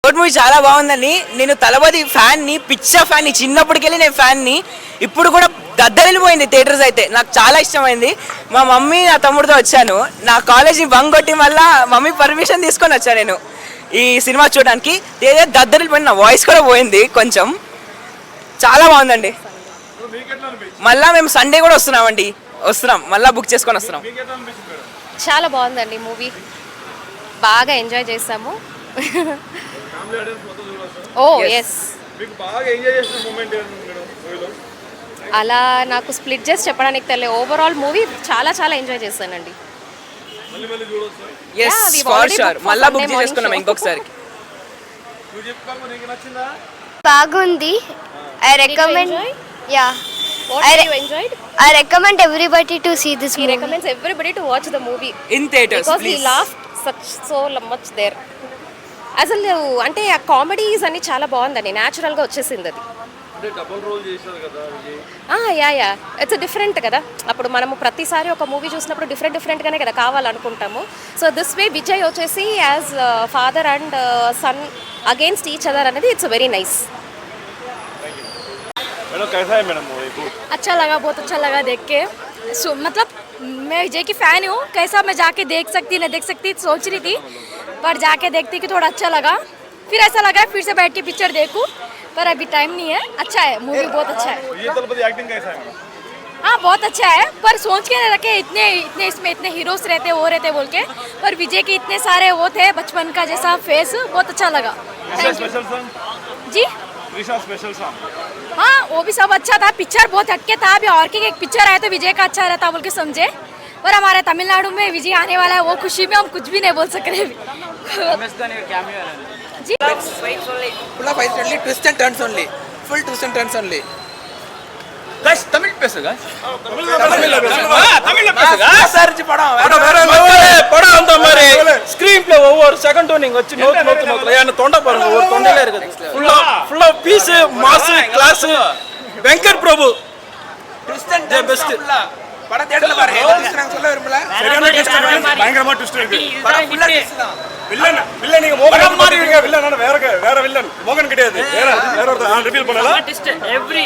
Goat movie చాలా బాగుందండి. నేను తలపతి ఫ్యాన్ని, పిచ్చ ఫ్యాన్ని, చిన్నప్పటికెళ్ళి నేను ఫ్యాన్ని. ఇప్పుడు కూడా దద్దరిల్లిపోయింది థియేటర్స్ అయితే. నాకు చాలా ఇష్టమైంది. మా మమ్మీ నా తమ్ముడితో వచ్చాను. నా కాలేజీ బంక్ కొట్టి వల్ల మమ్మీ పర్మిషన్ తీసుకొని వచ్చాను నేను ఈ సినిమా చూడడానికి. దద్దరిల్లిపోయింది, నా వాయిస్ కూడా పోయింది కొంచెం. చాలా బాగుందండి. మళ్ళా మేము సండే కూడా వస్తున్నాం మళ్ళీ బుక్ చేసుకొని వస్తున్నాం. చాలా బాగుందండి మూవీ, బాగా ఎంజాయ్ చేసాము. ఓ ఎస్, అలా నాకు స్ప్లిట్ చేసి చెప్పడానికి తెలియదు. ఓవరాల్ మూవీ చాలా చాలా ఎంజాయ్ చేశానండి. మళ్ళీ బుక్ చేసుకున్నాం ఇంకొకసారి. బాగుంది. I recommend. Yeah. What have you enjoyed? I recommend everybody to see this He movie. recommends everybody to watch the movie in theaters because please. he laughed so much there. అసలు అంటే ఆ comedies అన్ని చాలా బాగుందండి, న్యాచురల్గా వచ్చేసింది అది. Yeah it's different కదా. అప్పుడు మనము ప్రతిసారి ఒక మూవీ చూసినప్పుడు డిఫరెంట్గానే కదా కావాలనుకుంటాము. సో దిస్ వే విజయ్ వచ్చేసి as father and son against each other అనేది ఇట్స్ వెరీ నైస్. कैसा है मैडम मूवी? अच्छा लगा, बहुत अच्छा लगा देख के. मतलब मैं विजय की फ़ैन हूँ. कैसा मैं जाके देख सकती नहीं देख सकती सोच रही थी, पर जाके देखती कि थोड़ा अच्छा लगा. फिर ऐसा लगा फिर से बैठ के पिक्चर देखूँ, पर अभी टाइम नहीं है. अच्छा है मूवी, बहुत अच्छा है. ये तलपति एक्टिंग कैसा है? हाँ बहुत अच्छा है, पर सोच के नहीं रखे इतने इसमें इतने हीरोज रहते वो रहते बोल के, पर विजय के इतने सारे वो थे बचपन का जैसा फेस, बहुत अच्छा लगा. स्पेशल सॉन्ग जी त्रिशा स्पेशल सॉन्ग. हाँ वो भी सब अच्छा था. पिक्चर बहुत हटके था. अभी और की एक पिक्चर आया तो विजय का अच्छा रहता बोल के समझे, पर हमारे तमिलनाडु में विजय आने वाला है, वो खुशी में हम कुछ भी नहीं बोल सक रहे अभी. जी full of fights only, twists and turns only, full twists and turns only. guys tamil pesu guys தமிழ்ல பேசுங்க சர்ஜ் படம் படம் அந்த மாதிரி ஸ்கிரீன் பிளே ஒவ்வொரு செகண்ட் நீங்க வச்சு நோத்து என்ன தொண்டை பாருங்க, ஒரு தொண்டையில இருக்குது. ஃபுல்லா பீஸ் mass class. Venkat Prabhu twist and turns best. படம் தியேட்டர்ல பாருங்க. twist நான் சொல்ல விரும்பல. சரியான ட்விஸ்ட் இருக்கு, பயங்கரமா ட்விஸ்ட் இருக்கு. படம் full twist தான். வில்லன் நீங்க மோகன் மாதிரி இருக்கீங்க. வில்லன் வேற வில்லன் மோகன் கிடையாது, வேற ஒருத்தர் ரிவீல் பண்ணலாம். every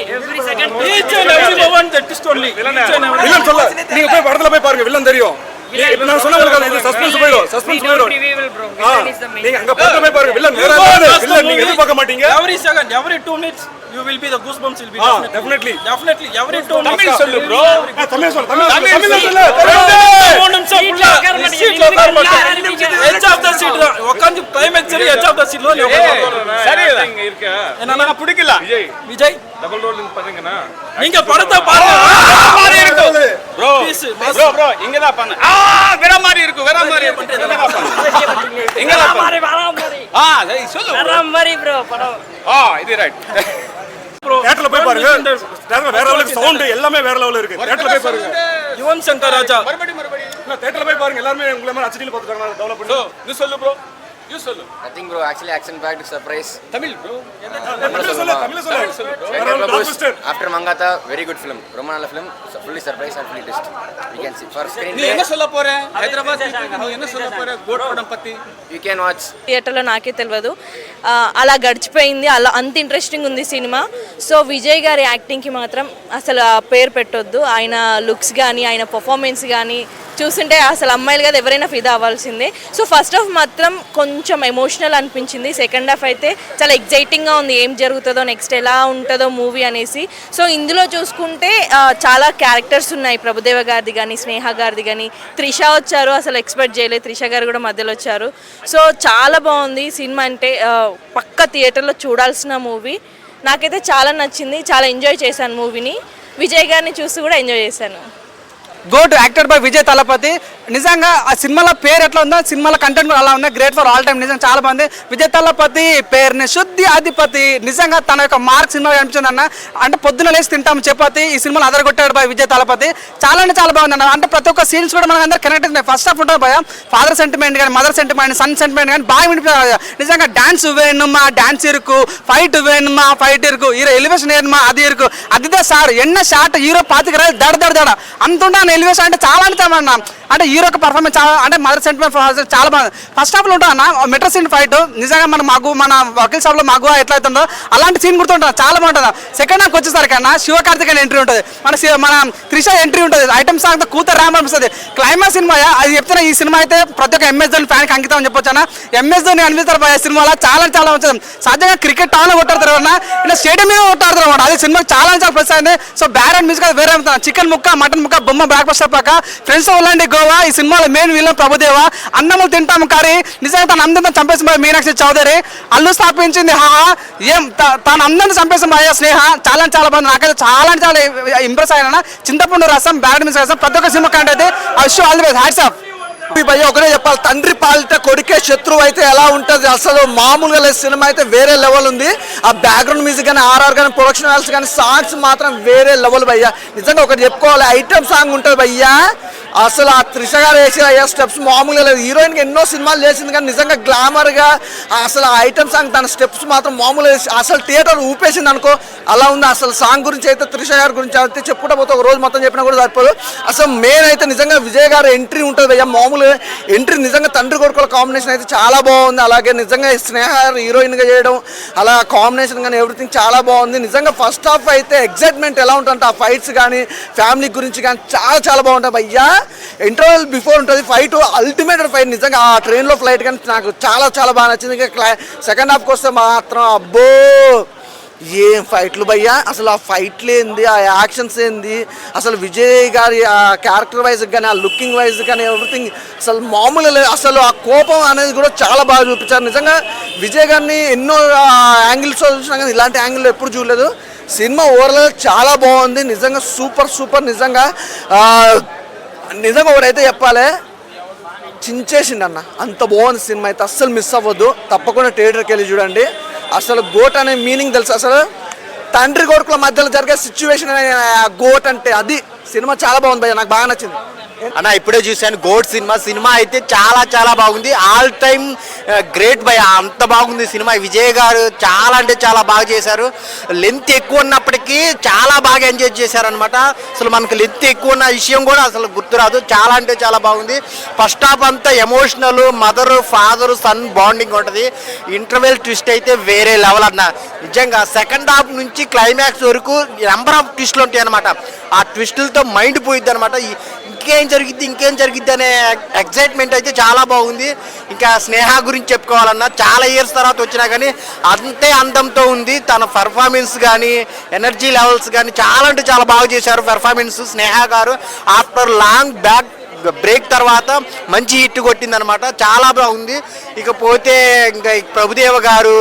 second each and every moment that twist only. Villain சொல்ல நீங்க போய் படத்துல போய் பாருங்க, வில்லன் தெரியும். இப்ப நான் சொன்ன உங்களுக்கு இது சஸ்பென்ஸ் போயிடும். நீங்க அங்க படத்துல போய் பாருங்க, வில்லன் வேற வில்லன் நீங்க எதிர்பார்க்க மாட்டீங்க. every second every 2 minutes you will be the goosebumps will be definitely every 2 minutes. Tamil சொல்லு bro. தமிழ் சொல்லு. edge of the seat உட்கார்ந்து கிளைமாக்ஸ் சரி edge of the seat low சரி இங்க இருக்க என்ன பிடிக்கல. விஜய் டபுள் ரோல் பண்ணீங்கனா நீங்க படத்தை பாருங்க, மாதிரி இருக்கு bro இங்க தான் பண்ணு. வேற மாதிரி இருக்கு எங்க தான் பண்ணு சரி சொல்லு வேற மாதிரி bro படம். இது ரைட் bro. தியேட்டர்ல போய் பாருங்க, தியேட்டர்ல வேற லெவலுக்கு சவுண்ட் எல்லாமே வேற லெவல்ல இருக்கு. தியேட்டர்ல போய் பாருங்க. யுவன் சங்கர் ராஜா இல்ல தியேட்டர்ல போய் பாருங்க, எல்லாரும் உங்களை மாதிரி HDல பாத்துட்டாங்க, டெவலப் பண்ணி. நீ சொல்லு bro, you சொல்லு. Nothing bro, actually action packed surprise. Tamil bro தமிழ்ல சொல்லு. After Mangata, very good film. Romana film, fully surprise and fully twist. We can see for screen. நீ என்ன சொல்ல போற హైదరాబాద్ நீ என்ன சொல்ல పోற గోట్ పడం పత్తి? You can watch. థియేటర్లో నాకే తెలియదు, అలా గడిచిపోయింది. అలా అంత ఇంట్రెస్టింగ్ ఉంది సినిమా. సో విజయ్ గారి యాక్టింగ్కి మాత్రం అసలు పేరు పెట్టొద్దు. ఆయన లుక్స్ కానీ ఆయన పర్ఫార్మెన్స్ కానీ చూస్తుంటే అసలు అమ్మాయిలు కదా ఎవరైనా ఫిదా అవ్వాల్సిందే. సో ఫస్ట్ హాఫ్ మాత్రం కొంచెం ఎమోషనల్ అనిపించింది. సెకండ్ హాఫ్ అయితే చాలా ఎగ్జైటింగ్గా ఉంది, ఏం జరుగుతుందో నెక్స్ట్ ఎలా ఉంటుందో మూవీ అనేసి. సో ఇందులో చూసుకుంటే చాలా క్యారెక్టర్స్ ఉన్నాయి, ప్రభుదేవ గారిది కానీ స్నేహ గారిది కానీ, త్రిష వచ్చారు, అసలు ఎక్స్పెక్ట్ చేయలేదు. త్రిష గారు కూడా మధ్యలో వచ్చారు. సో చాలా బాగుంది సినిమా. అంటే పక్క థియేటర్లో చూడాల్సిన మూవీ. నాకైతే చాలా నచ్చింది, చాలా ఎంజాయ్ చేశాను మూవీని. విజయ్ గారిని చూసి కూడా ఎంజాయ్ చేశాను. GOAT acted by Vijay Thalapathy. నిజంగా ఆ సినిమాలో పేరు ఎట్లా ఉందో సినిమాలో కంటెంట్ కూడా అలా ఉంది. Great for all time. నిజంగా చాలా బాగుంది. విజయ్ తలపతి పేరుని శుద్ధి అధిపతి. నిజంగా తన యొక్క మార్క్ సినిమా అనిపించింది అన్న. అంటే పొద్దున లేచి తింటాం చపాతి, ఈ సినిమాలో అదరగొట్టాడు బై విజయ్ తలపతి. చాలా అంటే చాలా బాగుంది అన్న. అంటే ప్రతి ఒక్క సీన్స్ కూడా మనకు అందరూ కనెక్ట్ అవుతున్నాయి. ఫస్ట్ హాఫ్ ఉంటుంది భయ, ఫాదర్ సెంటిమెంట్ కానీ మదర్ సెంటిమెంట్ సన్ సెంటిమెంట్ కానీ బాగా వినిపించారు. నిజంగా డాన్స్ వేణుమా డాన్స్ ఇరుకు, ఫైట్ వేణుమా ఫైట్ ఇరుకు, హీరో ఎలివేషన్ వేణుమా అది ఇరుకు, అదిదే సార్ ఎన్న షాట్ హీరో 25 దడ దడ దడ అంతుంటా ఎలివేషన్ అంటే చాలా అంటే హీరో యొక్క పర్ఫార్మెన్స్ చాలా అంటే మదర్ సెంటిమెంట్ చాలా బాగుంది. ఫస్ట్ హాఫ్లో ఉంటుంది అన్న మెట్రో సీన్ ఫైట్ నిజంగా మన వకీల్ షాప్లో మగువ ఎట్లయితుందో అలాంటి సీన్ గుర్తుంటుంది, చాలా బాగుంటుంది. సెకండ్ హాఫ్ వచ్చేసరికి అన్న శివకార్తికేయన్ ఎంట్రీ ఉంటుంది, మన త్రిష ఎంట్రీ ఉంటుంది, ఐటమ్ సాంగ్ కూతురు రామ్ అనిపిస్తుంది. క్లైమాక్స్ సినిమా అది చెప్తున్నా, ఈ సినిమా అయితే ప్రతి ఒక్క ఎంఎస్ ధోని ఫ్యాన్కి అంకితం అని చెప్పొచ్చు అన్న. ఎంఎస్ ధోని అనిపిస్తారు సినిమాలో చాలా చాలా వచ్చింది. సాధ్యంగా క్రికెట్ టౌన్లో కొట్టారు అన్న, ఇలా స్టేడియం మీద కొట్టారు అనమాట. అది సినిమాకి చాలా చాలా ప్లస్ అయింది. సో బ్యాక్గ్రౌండ్ మ్యూజిక్ అది వేరే ఉంటుంది. చికెన్ ముక్క మటన్ ముక్క బొమ్మ బ్లాక్ బస్టర్ పక్క ఫ్రెండ్స్ వెళ్ళండి గోవా. ఈ సినిమాలో మెయిన్ విలన్ ప్రభుదేవ. అన్నములు తింటాము కానీ నిజంగా తన అందరితో చంపేసిన మీనాక్షి చౌదరి. అల్లు స్థాపించింది ఏం తన అందరిని చంపేసిన స్నేహ చాలా చాలా బాగుంది. నాకైతే చాలా చాలా ఇంప్రెస్ అయినా. చింతపండు రసం బ్యాడ్ మ్యూజిక్ రసం ప్రతి ఒక్క సినిమా కంటే assure all the best. Hats off. భయ్య ఒకటే చెప్పాలి, తండ్రి పాలిట కొడుకే శత్రువు అయితే ఎలా ఉంటుంది అసలు మామూలుగా లేదు. సినిమా అయితే వేరే లెవెల్ ఉంది. ఆ బ్యాక్గ్రౌండ్ మ్యూజిక్ కానీ ఆర్ఆర్ కానీ ప్రొడక్షన్ వాల్స్ కానీ సాంగ్స్ మాత్రం వేరే లెవెల్ భయ్య. నిజంగా ఒకటి చెప్పుకోవాలి, ఐటమ్ సాంగ్ ఉంటుంది భయ్యా. అసలు ఆ త్రిష గారు వేసిన అయ్యా స్టెప్స్ మామూలుగా లేదు. హీరోయిన్కి ఎన్నో సినిమాలు చేసింది కానీ నిజంగా గ్లామర్గా అసలు ఆ ఐటమ్ సాంగ్ తన స్టెప్స్ మాత్రం మామూలుగా అసలు థియేటర్ ఊపేసింది అనుకో అలా ఉంది. అసలు సాంగ్ గురించి అయితే త్రిష గారి గురించి అయితే చెప్పుకుంటా పోతే ఒక రోజు మొత్తం చెప్పినా కూడా సరిపోదు. అసలు మెయిన్ అయితే నిజంగా విజయ్ గారు ఎంట్రీ ఉంటుంది భయ్యా. మామూలుగా ఎంట్రీ నిజంగా తండ్రి కొడుకుల కాంబినేషన్ అయితే చాలా బాగుంది. అలాగే నిజంగా స్నేహ హీరోయిన్గా చేయడం అలా కాంబినేషన్ కానీ ఎవ్రీథింగ్ చాలా బాగుంది. నిజంగా ఫస్ట్ హాఫ్ అయితే ఎగ్జైట్మెంట్ ఎలా ఉంటుందంటే ఆ ఫైట్స్ కానీ ఫ్యామిలీ గురించి కానీ చాలా చాలా బాగుంటుంది భయ్యా. ఇంటర్వెల్ బిఫోర్ ఉంటుంది ఫైట్, అల్టిమేట్ ఫైట్. నిజంగా ఆ ట్రైన్లో ఫ్లైట్ కానీ నాకు చాలా చాలా బాగా నచ్చింది. ఇంకా సెకండ్ హాఫ్కి వస్తే మాత్రం అబ్బో ఏం ఫైట్లు భయ్యా. అసలు ఆ ఫైట్లు ఏంది, ఆ యాక్షన్స్ ఏంది, అసలు విజయ్ గారి ఆ క్యారెక్టర్ వైజ్ కానీ ఆ లుకింగ్ వైజ్ కానీ ఎవ్రీథింగ్ అసలు మామూలు లేదు. అసలు ఆ కోపం అనేది కూడా చాలా బాగా చూపించారు. నిజంగా విజయ్ గారిని ఎన్నో యాంగిల్స్ చూసినా కానీ ఇలాంటి యాంగిల్లో ఎప్పుడు చూడలేదు. సినిమా ఓవరాల్ చాలా బాగుంది. నిజంగా సూపర్ సూపర్. నిజంగా ఒకటైతే చెప్పాలి, చించేసిండి అన్న, అంత బాగుంది సినిమా అయితే. అస్సలు మిస్ అవ్వద్దు, తప్పకుండా థియేటర్కి వెళ్ళి చూడండి. అసలు గోట్ అనే మీనింగ్ తెలుసు, అసలు తండ్రి కొడుకుల మధ్యలో జరిగే సిచ్యువేషన్ గోట్ అంటే అది. సినిమా చాలా బాగుంది భయ్య, నాకు బాగా నచ్చింది అన్న. ఇప్పుడే చూశాను గోట్ సినిమా అయితే చాలా చాలా బాగుంది. ఆల్ టైమ్ గ్రేట్ భయ్య, అంత బాగుంది సినిమా. విజయ్ గారు చాలా అంటే చాలా బాగా చేశారు. లెంత్ ఎక్కువ ఉన్నప్పటికీ చాలా బాగా ఎంజాయ్ చేశారనమాట. అసలు మనకు లెంత్ ఎక్కువ ఉన్న విషయం కూడా అసలు గుర్తురాదు. చాలా అంటే చాలా బాగుంది. ఫస్ట్ హాఫ్ అంతా emotional, mother father son bonding ఉంటుంది. ఇంటర్వెల్ ట్విస్ట్ అయితే వేరే లెవెల్ అన్న. నిజంగా సెకండ్ హాఫ్ నుంచి క్లైమాక్స్ వరకు నెంబర్ ఆఫ్ ట్విస్టులు ఉంటాయి అనమాట. ఆ ట్విస్టులతో మైండ్ పోయిద్ది అనమాట. ఇంకేం జరిగిద్ది అనే ఎక్సైట్మెంట్ అయితే చాలా బాగుంది. ఇంకా స్నేహ గురించి చెప్పుకోవాలన్నా చాలా ఇయర్స్ తర్వాత వచ్చినా కానీ అంతే అందంతో ఉంది. తన పర్ఫార్మెన్స్ కానీ ఎనర్జీ లెవెల్స్ కానీ చాలా అంటే చాలా బాగా చేశారు పెర్ఫార్మెన్స్. స్నేహ గారు ఆఫ్టర్ లాంగ్ బ్రేక్ తర్వాత మంచి హిట్ కొట్టిందనమాట, చాలా బాగుంది. ఇకపోతే ఇంకా ప్రభుదేవ గారు,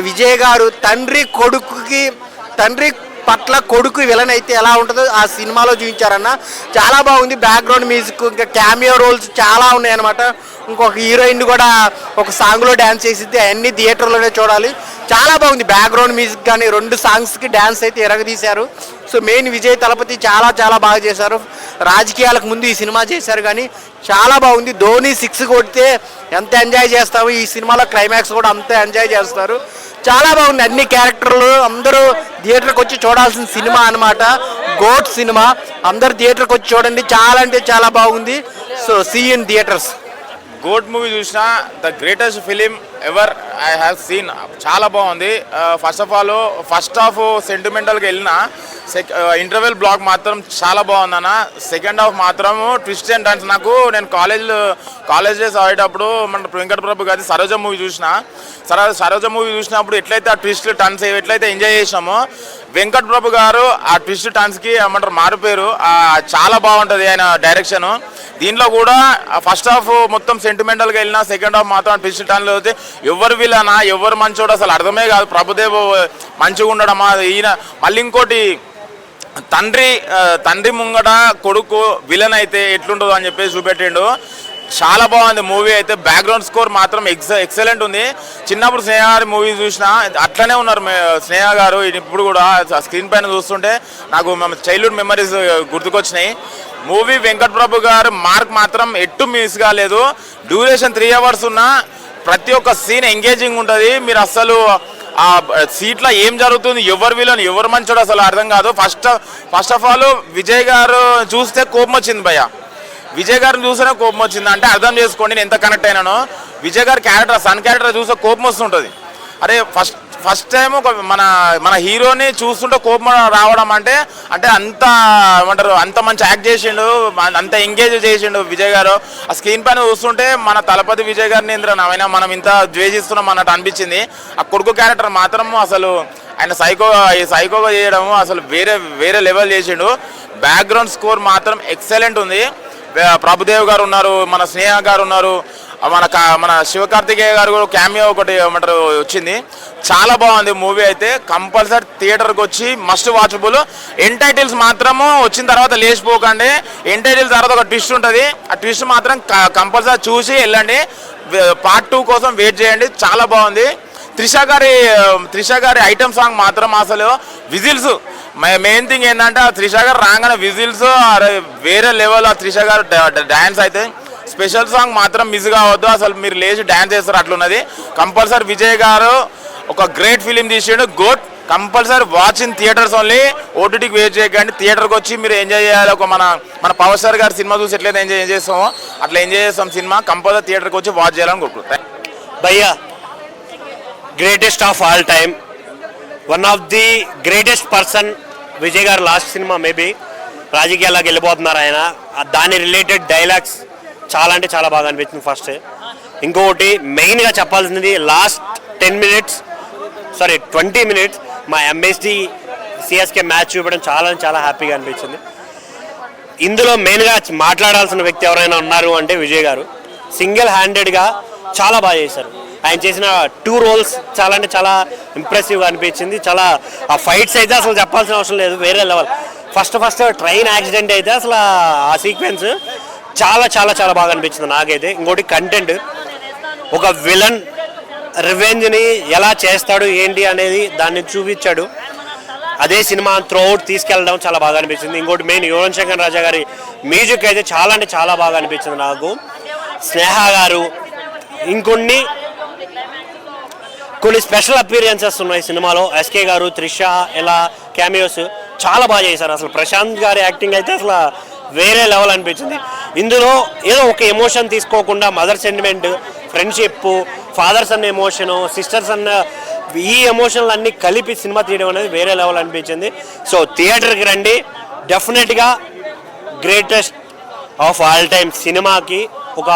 విజయ్ గారు తండ్రి పట్ల కొడుకు విలన్ అయితే ఎలా ఉంటుందో ఆ సినిమాలో చూపించారన్న. చాలా బాగుంది. బ్యాక్గ్రౌండ్ మ్యూజిక్ ఇంకా క్యామియో రోల్స్ చాలా ఉన్నాయి అనమాట. ఇంకొక హీరోయిన్ కూడా ఒక సాంగ్లో డ్యాన్స్ చేసిద్ది, అవన్నీ థియేటర్లోనే చూడాలి. చాలా బాగుంది. బ్యాక్గ్రౌండ్ మ్యూజిక్ కానీ 2 సాంగ్స్కి డ్యాన్స్ అయితే ఎరగదీశారు. సో మెయిన్ విజయ్ తలపతి చాలా చాలా బాగా చేశారు. రాజకీయాలకు ముందు ఈ సినిమా చేశారు కానీ చాలా బాగుంది. ధోని 6 కొడితే ఎంత ఎంజాయ్ చేస్తాము, ఈ సినిమాలో క్లైమాక్స్ కూడా అంతే ఎంజాయ్ చేస్తారు. చాలా బాగుంది. అన్ని క్యారెక్టర్లు అందరూ థియేటర్కి వచ్చి చూడాల్సిన సినిమా అనమాట. గోట్ సినిమా అందరూ థియేటర్కి వచ్చి చూడండి, చాలా అంటే చాలా బాగుంది. So see in theatres. GOAT movie చూసిన the greatest film ever I have seen. చాలా బాగుంది. First of all first half సెంటిమెంటల్గా వెళ్ళిన ఇంటర్వెల్ బ్లాక్ మాత్రం చాలా బాగుందన్న. సెకండ్ హాఫ్ మాత్రం ట్విస్ట్ అండ్ టర్న్స్. నేను కాలేజ్ డేస్ ఆడేటప్పుడు మన వెంకట ప్రభు గారి సరోజ మూవీ చూసినప్పుడు ఎట్లయితే ఆ ట్విస్ట్ టర్న్స్ ఎట్లయితే ఎంజాయ్ చేసినామో వెంకట్ ప్రభు గారు ఆ ట్విస్ట్ టర్న్స్కి ఏమంటారు మారిపోయారు. చాలా బాగుంటుంది ఆయన డైరెక్షన్. దీంట్లో కూడా ఫస్ట్ హాఫ్ మొత్తం సెంటిమెంటల్గా వెళ్ళినా సెకండ్ హాఫ్ మాత్రం ట్విస్ట్ టర్న్లో అయితే ఎవరు విలనా ఎవరు మంచోడు అసలు అర్థమే కాదు. ప్రభుదేవ్ మంచిగా ఉండడమా, ఈయన మళ్ళీ ఇంకోటి తండ్రి ముంగట కొడుకు విలన్ అయితే ఎట్లుంటుందో అని చెప్పేసి చూపెట్టిండు. చాలా బాగుంది మూవీ అయితే. బ్యాక్గ్రౌండ్ స్కోర్ మాత్రం ఎక్సలెంట్ ఉంది. చిన్నప్పుడు స్నేహ గారి మూవీ చూసినా అట్లనే ఉన్నారు స్నేహ గారు. ఇప్పుడు కూడా స్క్రీన్ పైన చూస్తుంటే నాకు చైల్డ్హుడ్ మెమరీస్ గుర్తుకొచ్చినాయి. మూవీ వెంకట్ ప్రభు గారు మార్క్ మాత్రం ఎట్టు మిస్ కాలేదు. డ్యూరేషన్ 3 hours ఉన్నా ప్రతి ఒక్క సీన్ ఎంగేజింగ్ ఉంటుంది. మీరు అస్సలు ఆ సీట్లో ఏం జరుగుతుంది, ఎవరు విలన్ ఎవరు మంచోడు అసలు అర్థం కాదు. ఫస్ట్ ఆఫ్ ఆల్ విజయ్ గారు చూస్తే కోపం వచ్చింది భయ్య. విజయ్ గారిని చూస్తేనే కోపం వచ్చింది అంటే అర్థం చేసుకోండి నేను ఎంత కనెక్ట్ అయినానో. విజయ్ గారి క్యారెక్టర్ సన్ క్యారెక్టర్ చూస్తే కోపం వస్తుంటుంది. అరే ఫస్ట్ టైం మన హీరోని చూస్తుంటే కోపం రావడం అంటే అంత ఏమంటారు, అంత మంచి యాక్ట్ చేసిండు, అంత ఎంగేజ్ చేసిండు విజయ్ గారు. ఆ స్క్రీన్ పైన చూస్తుంటే మన తలపతి విజయ్ గారిని అయినా మనం ఇంత ద్వేషిస్తున్నాం అన్నట్టు అనిపించింది. ఆ కొడుకు క్యారెక్టర్ మాత్రం అసలు ఆయన సైకోగా చేయడము అసలు వేరే లెవెల్ చేసిండు. బ్యాక్గ్రౌండ్ స్కోర్ మాత్రం ఎక్సలెంట్ ఉంది. ప్రభుదేవ్ గారు ఉన్నారు, మన స్నేహ గారు ఉన్నారు, మన శివకార్తికేయ గారు కూడా క్యామియో ఒకటి ఏమంటారు వచ్చింది. చాలా బాగుంది మూవీ అయితే. కంపల్సరీ థియేటర్కి వచ్చి మస్ట్ వాచబుల్. ఎండ్ టైటిల్స్ మాత్రము వచ్చిన తర్వాత లేచిపోకండి. ఎండ్ టైటిల్స్ తర్వాత ఒక ట్విస్ట్ ఉంటుంది, ఆ ట్విస్ట్ మాత్రం కంపల్సరీ చూసి వెళ్ళండి. పార్ట్ 2 కోసం వెయిట్ చేయండి. చాలా బాగుంది. త్రిష గారి ఐటమ్ సాంగ్ మాత్రం అసలు విజిల్స్ మెయిన్ థింగ్ ఏంటంటే త్రిష గారు రాగానే విజిల్స్ వేరే లెవెల్. ఆ త్రిష గారు డ్యాన్స్ అయితే స్పెషల్ సాంగ్ మాత్రం మిస్ కావద్దు. అసలు మీరు లేచి డ్యాన్స్ చేస్తారు అట్లున్నది. కంపల్సరీ విజయ్ గారు ఒక గ్రేట్ ఫిలిం తీసిండు, GOAT. Compulsory watch in theatres only. ఓటీటీకి వెయిట్ చేయకండి, థియేటర్కి వచ్చి మీరు ఎంజాయ్ చేయాలి. ఒక మన పవర్ స్టార్ గారి సినిమా చూసి ఎట్లయితే ఎంజాయ్ చేస్తామో అట్లా ఎంజాయ్ చేస్తాం సినిమా. కంపల్సరీ థియేటర్కి వచ్చి వాచ్ చేయాలని కోరుకుంటాం. భయ్యా greatest of all time, one of the greatest person Vijay garu. Last cinema maybe రాజకీయాల్లోకి వెళ్ళిపోతున్నారు ఆయన. దాని రిలేటెడ్ డైలాగ్స్ చాలా అంటే చాలా బాగా అనిపించింది ఫస్ట్. ఇంకొకటి మెయిన్గా చెప్పాల్సింది లాస్ట్ 20 మినిట్స్ మా ఎంఎస్డి సిఎస్కే మ్యాచ్ చూపడం చాలా హ్యాపీగా అనిపించింది. ఇందులో మెయిన్గా మాట్లాడాల్సిన వ్యక్తి ఎవరైనా ఉన్నారు అంటే విజయ్ గారు. సింగిల్ హ్యాండెడ్గా చాలా బాగా చేశారు. ఆయన చేసిన 2 రోల్స్ చాలా అంటే చాలా ఇంప్రెసివ్గా అనిపించింది. చాలా ఆ ఫైట్స్ అయితే అసలు చెప్పాల్సిన అవసరం లేదు, వేరే లెవెల్. ఫస్ట్ ట్రైన్ యాక్సిడెంట్ అయితే అసలు ఆ సీక్వెన్స్ చాలా బాగా అనిపించింది నాకైతే. ఇంకోటి కంటెంట్, ఒక విలన్ రివెంజ్ని ఎలా చేస్తాడు ఏంటి అనేది దాన్ని చూపించాడు. అదే సినిమా త్రూఅవుట్ తీసుకెళ్ళడం చాలా బాగా అనిపించింది. ఇంకోటి మెయిన్ యువన్ శంకర్ రాజా గారి మ్యూజిక్ అయితే చాలా అంటే చాలా బాగా అనిపించింది నాకు. స్నేహ గారు ఇంకొన్ని స్పెషల్ అపీరియన్సెస్ ఉన్నాయి సినిమాలో. ఎస్కే గారు, త్రిష ఇలా క్యామియోస్ చాలా బాగా చేశారు. అసలు ప్రశాంత్ గారి యాక్టింగ్ అయితే అసలు వేరే లెవెల్ అనిపించింది. ఇందులో ఏదో ఒక ఎమోషన్ తీసుకోకుండా మదర్ సెంటిమెంట్, ఫ్రెండ్షిప్, ఫాదర్స్ అన్న ఎమోషను, సిస్టర్స్ అన్న ఈ ఎమోషన్లు అన్నీ కలిపి సినిమా తీయడం అనేది వేరే లెవెల్ అనిపించింది. సో థియేటర్కి రండి, డెఫినెట్గా గ్రేటెస్ట్ ఆఫ్ ఆల్ టైమ్ సినిమాకి ఒక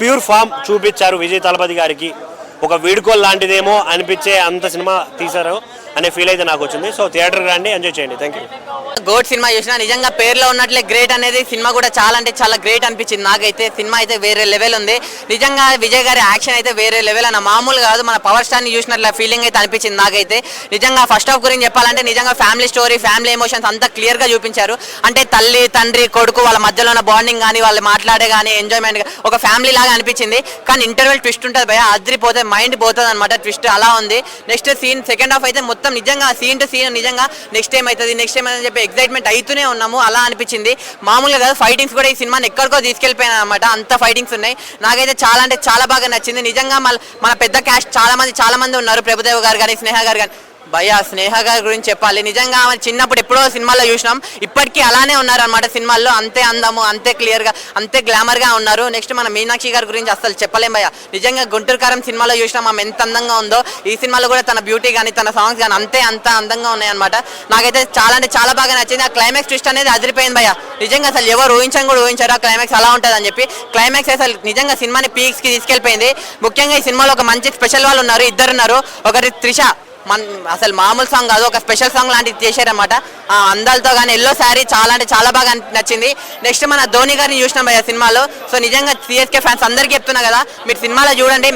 ప్యూర్ ఫామ్ చూపించారు విజయ్ తలపతి గారికి. ఒక వీడుకోలు లాంటిదేమో అనిపించే అంత సినిమా తీశారు అనే ఫీల్ అయితే నాకు వచ్చింది. సో థియేటర్కి రండి, ఎంజాయ్ చేయండి. Thank you. గోట్ సినిమా చూసినా నిజంగా పేరులో ఉన్నట్లే గ్రేట్ అనేది సినిమా కూడా చాలా అంటే చాలా గ్రేట్ అనిపించింది నాకైతే. సినిమా అయితే వేరే లెవెల్ ఉంది నిజంగా. విజయ్ గారి యాక్షన్ అయితే వేరే లెవెల్ అన్న, మామూలు కాదు. మన పవర్ స్టార్ని చూసినట్ల ఫీలింగ్ అయితే అనిపించింది నాకైతే. నిజంగా ఫస్ట్ హాఫ్ గురించి చెప్పాలంటే నిజంగా ఫ్యామిలీ స్టోరీ, ఫ్యామిలీ ఎమోషన్స్ అంతా క్లియర్గా చూపించారు. అంటే తల్లి, తండ్రి, కొడుకు వాళ్ళ మధ్యలో ఉన్న బాండింగ్ కానీ, వాళ్ళు మాట్లాడే కానీ, ఎంజాయ్మెంట్ ఒక ఫ్యామిలీ లాగా అనిపించింది. కానీ ఇంటర్వెల్ ట్విస్ట్ ఉంటుంది భయ, అదిరిపోతే మైండ్ పోతుంది అనమాట. ట్విస్ట్ అలా ఉంది. నెక్స్ట్ సీన్ సెకండ్ హాఫ్ అయితే మొత్తం నిజంగా సీన్ టు సీన్ నిజంగా నెక్స్ట్ టైం అవుతుంది అని చెప్పి ఎక్సైట్మెంట్ అవుతూనే ఉన్నాము. అలా అనిపించింది. మామూలుగా కాదు, ఫైటింగ్స్ కూడా ఈ సినిమాని ఎక్కడికో తీసుకెళ్ళిపోయినా అనమాట. అంత ఫైటింగ్స్ ఉన్నాయి. నాకైతే చాలా అంటే చాలా బాగా నచ్చింది. నిజంగా మన పెద్ద క్యాస్ట్ చాలా మంది ఉన్నారు. ప్రభుదేవ్ గారు కానీ, స్నేహ గారు కానీ. భయ్యా స్నేహ గారి గురించి చెప్పాలి. నిజంగా చిన్నప్పుడు ఎప్పుడో సినిమాలో చూసినాం, ఇప్పటికీ అలానే ఉన్నారు అనమాట సినిమాల్లో. అంతే అందము, అంతే క్లియర్గా, అంతే గ్లామర్గా ఉన్నారు. నెక్స్ట్ మన మీనాక్షి గారి గురించి అసలు చెప్పలేం భయ్యా. నిజంగా గుంటూరు కారం సినిమాలో చూసినాం ఆమె ఎంత అందంగా ఉందో, ఈ సినిమాలో కూడా తన బ్యూటీ కానీ, తన సాంగ్స్ కానీ అంత అందంగా ఉన్నాయన్నమాట. నాకైతే చాలా అంటే చాలా బాగా నచ్చింది. ఆ క్లైమాక్స్ ట్విస్ట్ అనేది అదిరిపోయింది భయ్యా. నిజంగా అసలు ఎవరు ఊహించారు ఆ క్లైమాక్స్ అలా ఉంటుంది అని చెప్పి. క్లైమాక్స్ అసలు నిజంగా సినిమాని పీక్స్కి తీసుకెళ్ళిపోయింది. ముఖ్యంగా ఈ సినిమాలో ఒక మంచి స్పెషల్ వాళ్ళు ఉన్నారు, ఇద్దరు ఉన్నారు. ఒకటి త్రిష, అసలు మామూలు సాంగ్ కాదు, ఒక స్పెషల్ సాంగ్ లాంటిది చేశారన్నమాట. ఆ అందాలతో కానీ ఎల్లో శారీ చాలా అంటే చాలా బాగా నచ్చింది. నెక్స్ట్ మన ధోని గారిని చూసినాం భయ్య సినిమాలో. సో నిజంగా సిఎస్కే ఫ్యాన్స్ అందరికీ చెప్తున్నా కదా, మీరు సినిమాలో చూడండి.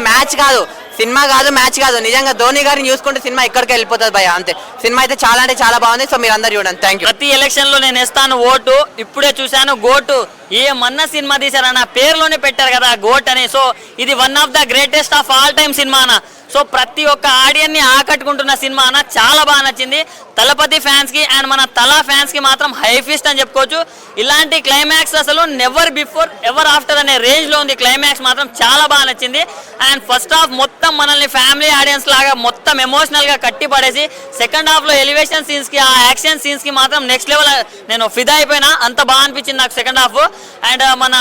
సినిమా కాదు మ్యాచ్ కాదు, నిజంగా ధోని గారిని చూసుకుంటే సినిమా ఎక్కడికి వెళ్ళిపోతుంది భయ్య. అంతే, సినిమా అయితే చాలా అంటే చాలా బాగుంది. సో మీరు అందరు చూడండి. Thank you. ప్రతి ఎలక్షన్ లో నేను వేస్తాను ఓటు. ఇప్పుడే చూశాను గోటు. ఏమన్నా సినిమా తీసారన్న, పేరులోనే పెట్టారు కదా గోట్ అని. సో ఇది one of the greatest of all time cinema అన్న. సో ప్రతి ఒక్క ఆడియన్ని ఆకట్టుకుంటున్న సినిమా అన్న చాలా బాగా నచ్చింది. తలపతి ఫ్యాన్స్కి అండ్ మన తలా ఫ్యాన్స్కి మాత్రం హై ఫీస్ట్ అని చెప్పుకోవచ్చు. ఇలాంటి క్లైమాక్స్ అసలు నెవర్ బిఫోర్ ఎవర్ ఆఫ్టర్ అనే రేంజ్లో ఉంది. క్లైమాక్స్ మాత్రం చాలా బాగా నచ్చింది. అండ్ ఫస్ట్ హాఫ్ మొత్తం మనల్ని ఫ్యామిలీ ఆడియన్స్ లాగా మొత్తం ఎమోషనల్గా కట్టి పడేసి సెకండ్ హాఫ్లో ఎలివేషన్ సీన్స్కి ఆ యాక్షన్ సీన్స్కి మాత్రం నెక్స్ట్ లెవెల్ నేను ఫిదా అయిపోయినా. అంత బాగా అనిపించింది నాకు సెకండ్ హాఫ్. అండ్ మన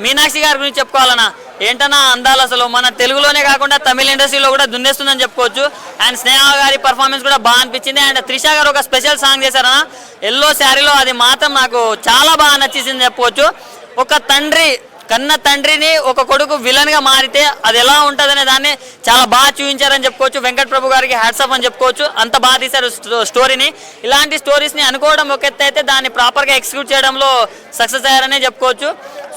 మీనాక్షి గారి గురించి చెప్పుకోవాలన్నా, ఏంటన్నా అందాలు అసలు మన తెలుగులోనే కాకుండా తమిళ ఇండస్ట్రీలో కూడా దున్నేస్తుందని చెప్పుకోవచ్చు. అండ్ స్నేహ గారి పర్ఫార్మెన్స్ కూడా బాగా అనిపించింది. అండ్ త్రిష గారు ఒక స్పెషల్ సాంగ్ చేశారన్న ఎల్లో శారీలో, అది మాత్రం నాకు చాలా బాగా నచ్చేసింది చెప్పుకోవచ్చు. ఒక తండ్రి కన్న తండ్రిని ఒక కొడుకు విలన్ గా మారితే అది ఎలా ఉంటుందనే దాన్ని చాలా బాగా చూపించారని చెప్పుకోవచ్చు. వెంకట్ ప్రభు గారికి హ్యాట్స్ ఆఫ్ అని చెప్పుకోవచ్చు. అంత బాగా తీశారు స్టోరీని. ఇలాంటి స్టోరీస్ని అనుకోవడం ఒక ఎత్తు అయితే దాన్ని ప్రాపర్గా ఎగ్జిక్యూట్ చేయడంలో సక్సెస్ అయ్యారనే చెప్పుకోవచ్చు.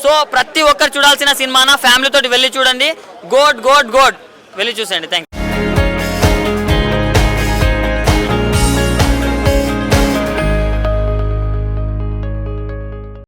సో ప్రతి ఒక్కరు చూడాల్సిన సినిమానా ఫ్యామిలీతోటి వెళ్ళి చూడండి. గోడ్ గోడ్ గోడ్ వెళ్ళి చూసండి. Thank you.